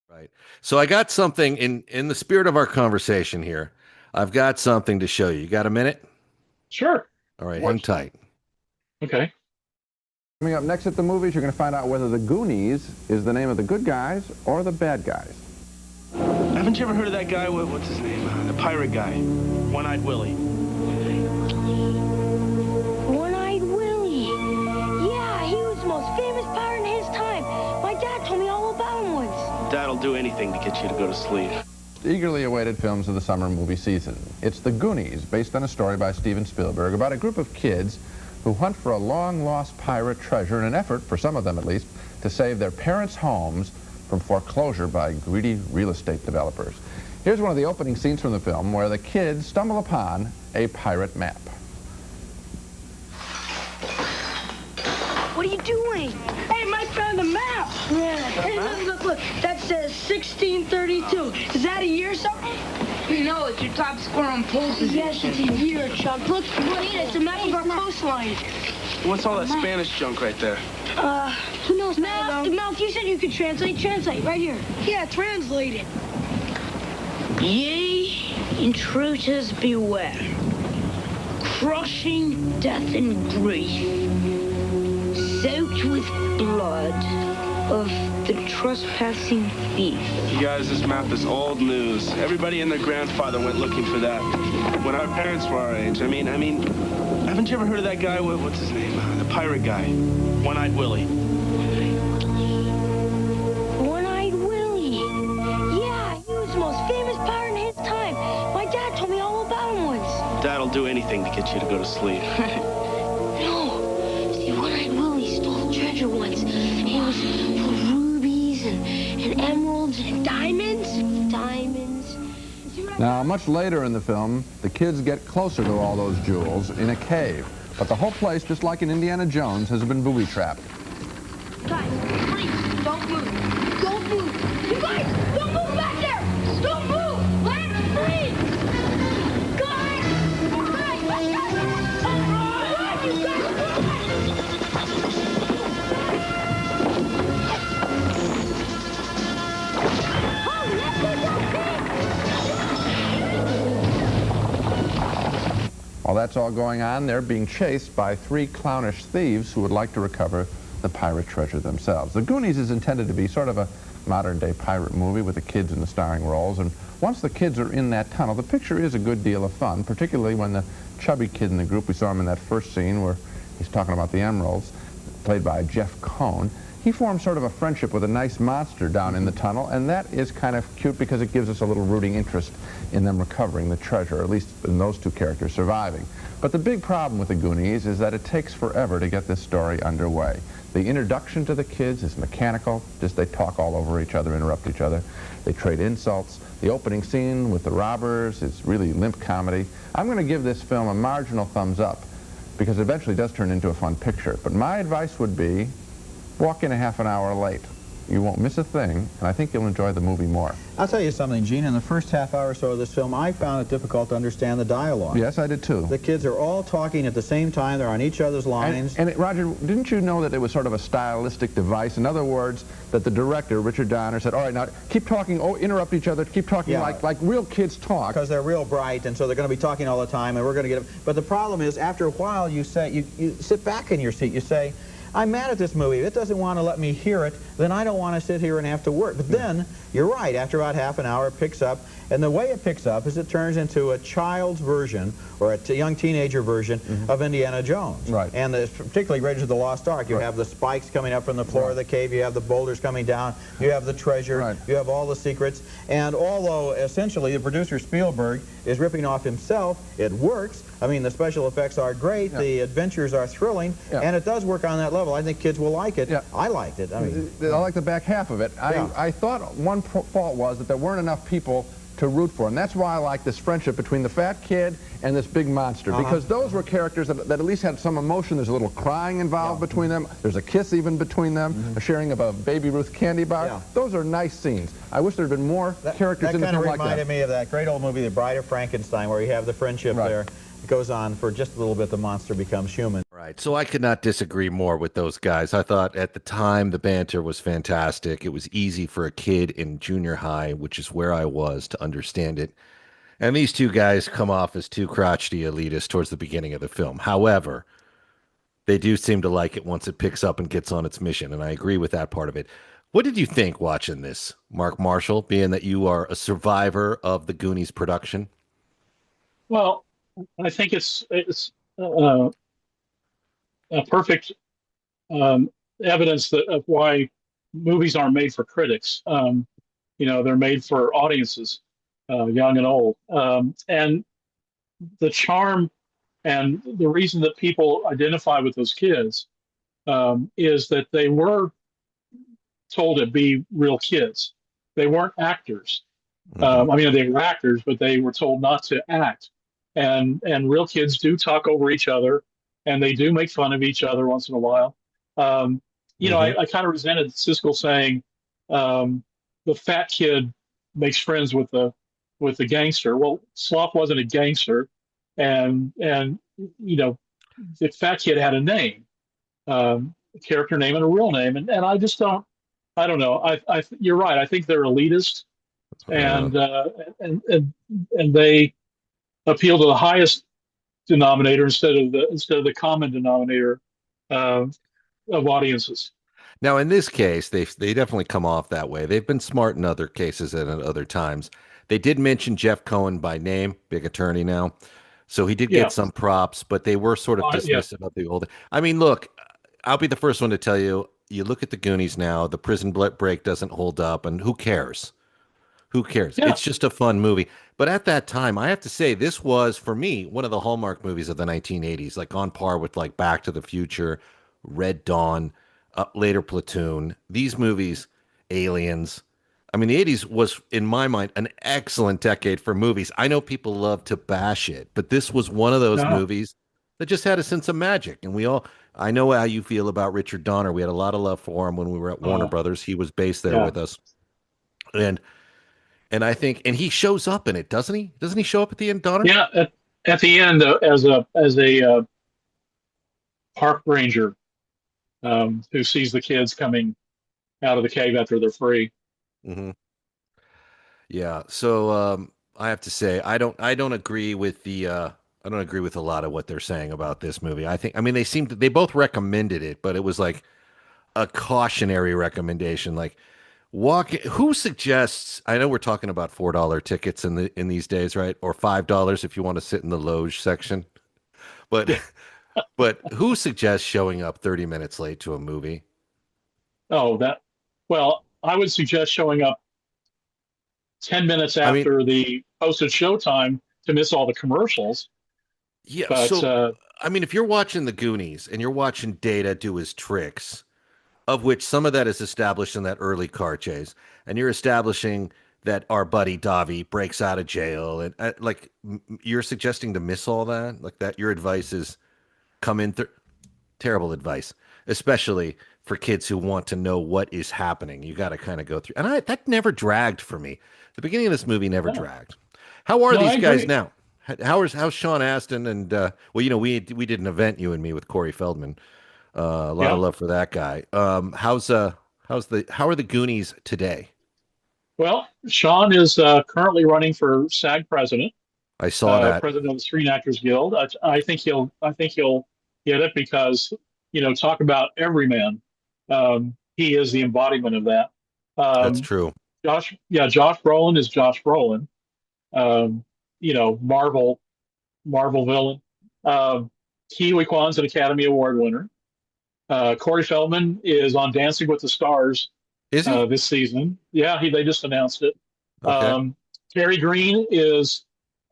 Right. So I got something in the spirit of our conversation here. I've got something to show you. You got a minute? Sure. All right, hang tight. Okay. Coming up next at the movies, you're going to find out whether the Goonies is the name of the good guys or the bad guys. Haven't you ever heard of that guy? What's his name? The pirate guy. One-Eyed Willie. One-Eyed Willie. Yeah, he was the most famous pirate in his time. My dad told me all about him once. Dad'll do anything to get you to go to sleep. Eagerly awaited films of the summer movie season. It's The Goonies, based on a story by Steven Spielberg about a group of kids who hunt for a long-lost pirate treasure in an effort, for some of them at least, to save their parents' homes from foreclosure by greedy real estate developers. Here's one of the opening scenes from the film where the kids stumble upon a pirate map. What are you doing? Hey, Mike found a map. Yeah. Hey, look. That says 1632. Is that a year or something? No, it's your top score on pole position. Yes, it's a year, Chuck. Look, it's a map of our coastline. What's all that Spanish junk right there? Who knows, Mel, you said you could translate. Translate, right here. Yeah, translate it. Ye intruders beware, crushing death and grief, soaked with blood of the trespassing thief. You guys, this map is old news. Everybody and their grandfather went looking for that when our parents were our age. I mean, haven't you ever heard of that guy? What's his name? The pirate guy. One-Eyed Willie. One-Eyed Willie. Yeah, he was the most famous pirate in his time. My dad told me all about him once. Dad'll do anything to get you to go to sleep. No. See, One-Eyed Willie stole treasure once. It was full of rubies and emeralds and diamonds. Now, much later in the film, the kids get closer to all those jewels in a cave. But the whole place, just like in Indiana Jones, has been booby-trapped. Guys, please, don't move. Don't move. You guys, don't move back there. Don't move. Let's freeze. Guys, let's go. You guys, While that's all going on, they're being chased by three clownish thieves who would like to recover the pirate treasure themselves. The Goonies is intended to be sort of a modern-day pirate movie with the kids in the starring roles, and once the kids are in that tunnel, the picture is a good deal of fun, particularly when the chubby kid in the group, we saw him in that first scene where he's talking about the emeralds, played by Jeff Cohn. He forms sort of a friendship with a nice monster down in the tunnel, and that is kind of cute because it gives us a little rooting interest in them recovering the treasure, or at least in those two characters surviving. But the big problem with the Goonies is that it takes forever to get this story underway. The introduction to the kids is mechanical, just they talk all over each other, interrupt each other. They trade insults. The opening scene with the robbers is really limp comedy. I'm going to give this film a marginal thumbs up because it eventually does turn into a fun picture. But my advice would be, walk in a half an hour late. You won't miss a thing, and I think you'll enjoy the movie more. I'll tell you something, Gene. In the first half hour or so of this film, I found it difficult to understand the dialogue. Yes, I did too. The kids are all talking at the same time. They're on each other's lines. And Roger, didn't you know that it was sort of a stylistic device? In other words, that the director, Richard Donner, said, all right, now keep talking, interrupt each other, keep talking like real kids talk. Because they're real bright, and so they're going to be talking all the time, and we're going to get them. But the problem is, after a while, you sit back in your seat, you say, I'm mad at this movie. If it doesn't want to let me hear it, then I don't want to sit here and have to work. But then, you're right, after about half an hour, it picks up. And the way it picks up is it turns into a child's version, or a young teenager version, of Indiana Jones. Right. And particularly Raiders of the Lost Ark. You have the spikes coming up from the floor of the cave. You have the boulders coming down. You have the treasure. You have all the secrets. And although, essentially, the producer, Spielberg, is ripping off himself, it works. I mean, the special effects are great. The adventures are thrilling. And it does work on that level. I think kids will like it. I liked it. I mean, I like the back half of it. I thought one fault was that there weren't enough people to root for, and that's why I like this friendship between the fat kid and this big monster, because those were characters that at least had some emotion. There's a little crying involved between them. There's a kiss even between them, a sharing of a Baby Ruth candy bar. Those are nice scenes. I wish there had been more characters in the film like that. That kind of reminded me of that great old movie, The Bride of Frankenstein, where you have the friendship there. It goes on for just a little bit, the monster becomes human. Right. right. So I could not disagree more with those guys. I thought at the time the banter was fantastic. It was easy for a kid in junior high, which is where I was, to understand it. And these two guys come off as two crotchety elitists towards the beginning of the film. However, they do seem to like it once it picks up and gets on its mission. And I agree with that part of it. What did you think watching this, Mark Marshall, being that you are a survivor of the Goonies production? Well, I think it's uh, a perfect um, evidence of why movies aren't made for critics. They're made for audiences, young and old. And the charm and the reason that people identify with those kids is that they were told to be real kids. They weren't actors. I mean, they were actors, but they were told not to act. And real kids do talk over each other, and they do make fun of each other once in a while. Um, I kind of resented Siskel saying the fat kid makes friends with the gangster. Well, Sloth wasn't a gangster, and the fat kid had a name, a character name, and a real name, and I don't know. You're right. I think they're elitist, and and they appeal to the highest denominator instead of the common denominator uh, of audiences. Now, in this case, they definitely come off that way. They've been smart in other cases and at other times. They did mention Jeff Cohen by name, big attorney now. So he did Yeah, get some props, but they were sort of yeah, dismissive of the old. I mean, look, I'll be the first one to tell you, you look at the Goonies now, the prison break doesn't hold up, and who cares? Who cares? yeah. It's just a fun movie. But at that time, I have to say, this was, for me, one of the hallmark movies of the 1980s, like on par with like Back to the Future, Red Dawn, later Platoon. These movies, Aliens. I mean, the 80s was, in my mind, an excellent decade for movies. I know people love to bash it, but this was one of those No, movies that just had a sense of magic. And we all, I know how you feel about Richard Donner. We had a lot of love for him when we were at Warner uh, Brothers. He was based there yeah, with us. And and I think, and he shows up in it, doesn't he? Doesn't he show up at the end, Donner? yeah. At the end, as a park ranger who sees the kids coming out of the cave after they're free. Hmm. Yeah. So I have to say, I don't agree with I don't agree with a lot of what they're saying about this movie. I mean, they both recommended it, but it was like a cautionary recommendation. Like, who suggests? I know we're talking about $4 tickets in these days, right? Or $5 if you want to sit in the loge section. But Yeah. but who suggests showing up 30 minutes late to a movie? Oh, that. Well, I would suggest showing up 10 minutes I mean, after the posted showtime to miss all the commercials. yeah. But So I mean, if you're watching the Goonies and you're watching Data do his tricks, of which some of that is established in that early car chase, and you're establishing that our buddy Davi breaks out of jail, and you're suggesting to miss all that, like that. Your advice is come in. Terrible advice, especially for kids who want to know what is happening. You got to kind of go through, and that never dragged for me. The beginning of this movie never no, dragged. How are no, I these guys agree. now? How's Sean Astin and well, we did an event, you and me, with Corey Feldman. A lot of Yeah. love for that guy. How are the Goonies today? Well, Sean is currently running for SAG president, I saw that. president of the Screen Actors Guild. I think he'll get it because talk about everyman. He is the embodiment of that. That's Um, true. Josh Brolin is Josh Brolin. Um, Marvel villain. Um, Kiwi Kwan's an Academy Award winner. Corey Feldman is on Dancing with the Stars Is he? this season. Yeah, they just announced it. Okay. Terry Green is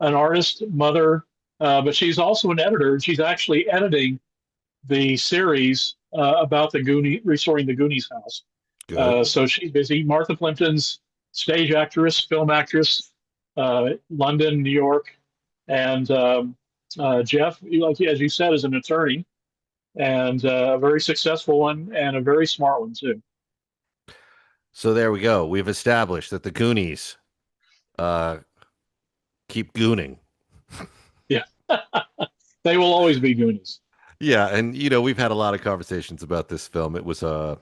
an artist, mother, but she's also an editor. She's actually editing the series about the Goonies, restoring the Goonies house. Good. So she's busy. Martha Plimpton's stage actress, film actress, London, New York, and Jeff, like as you said, is an attorney and a very successful one and a very smart one too. So there we go. We've established that the Goonies uh, keep gooning. Yeah, they will always be Goonies. Yeah, and we've had a lot of conversations about this film. It was I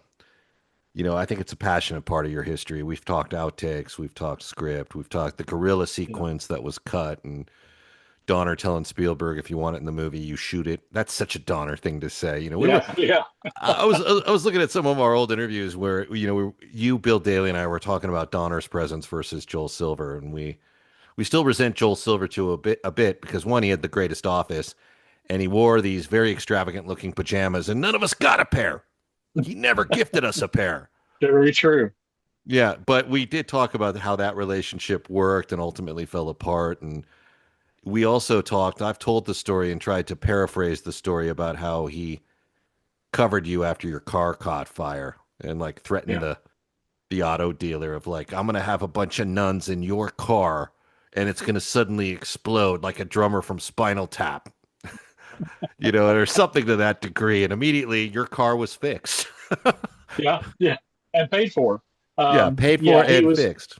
think it's a passionate part of your history. We've talked outtakes, we've talked script, we've talked the gorilla Yeah. sequence that was cut, and Donner telling Spielberg, if you want it in the movie, you shoot it. That's such a Donner thing to say. We were. Yeah. I was looking at some of our old interviews where you, Bill Daly, and I were talking about Donner's presence versus Joel Silver, and we still resent Joel Silver to a bit because one, he had the greatest office, and he wore these very extravagant looking pajamas, and none of us got a pair. He never gifted us a pair. Very true. Yeah, but we did talk about how that relationship worked and ultimately fell apart. And we also talked, I've told the story and tried to paraphrase the story about how he covered you after your car caught fire and like threatened Yeah. the auto dealer of like, I'm going to have a bunch of nuns in your car and it's going to suddenly explode like a drummer from Spinal Tap. Or something to that degree. And immediately your car was fixed. Yeah. And paid for. Yeah, paid for Yeah, and fixed.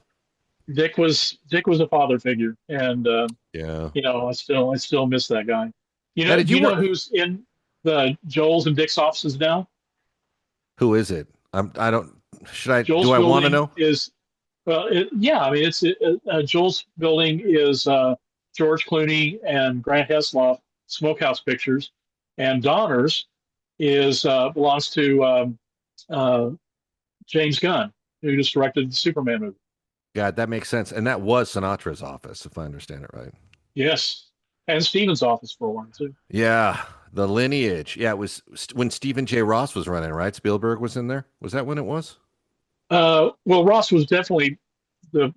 Dick was a father figure, and Yeah. I still miss that guy. Now, did Do you you know work? who's in the Joel's and Dick's offices now? Who is it? I don't. Should I? Joel's Do I want to building know? is yeah. I mean, it's Joel's building is George Clooney and Grant Heslov Smokehouse Pictures, and Donner's is belongs to uh, James Gunn, who just directed the Superman movie. God, that makes sense. And that was Sinatra's office, if I understand it right. Yes, and Steven's office for one too. Yeah, the lineage. Yeah, it was when Stephen J. Ross was running, right? Spielberg was in there. Was that when it was? Well, Ross was definitely the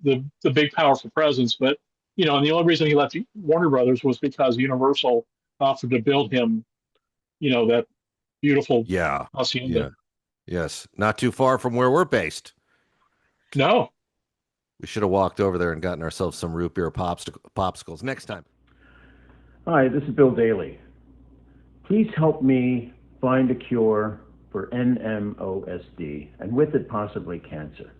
big powerful presence, but and the only reason he left Warner Brothers was because Universal offered to build him, that beautiful Yeah. hacienda. Yeah. Yes. Not too far from where we're based. No, We should have walked over there and gotten ourselves some root beer popsicles next time. Hi, this is Bill Daly. Please help me find a cure for NMOSD, and with it possibly cancer.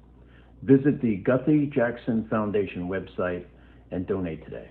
Visit the Guthrie Jackson Foundation website and donate today.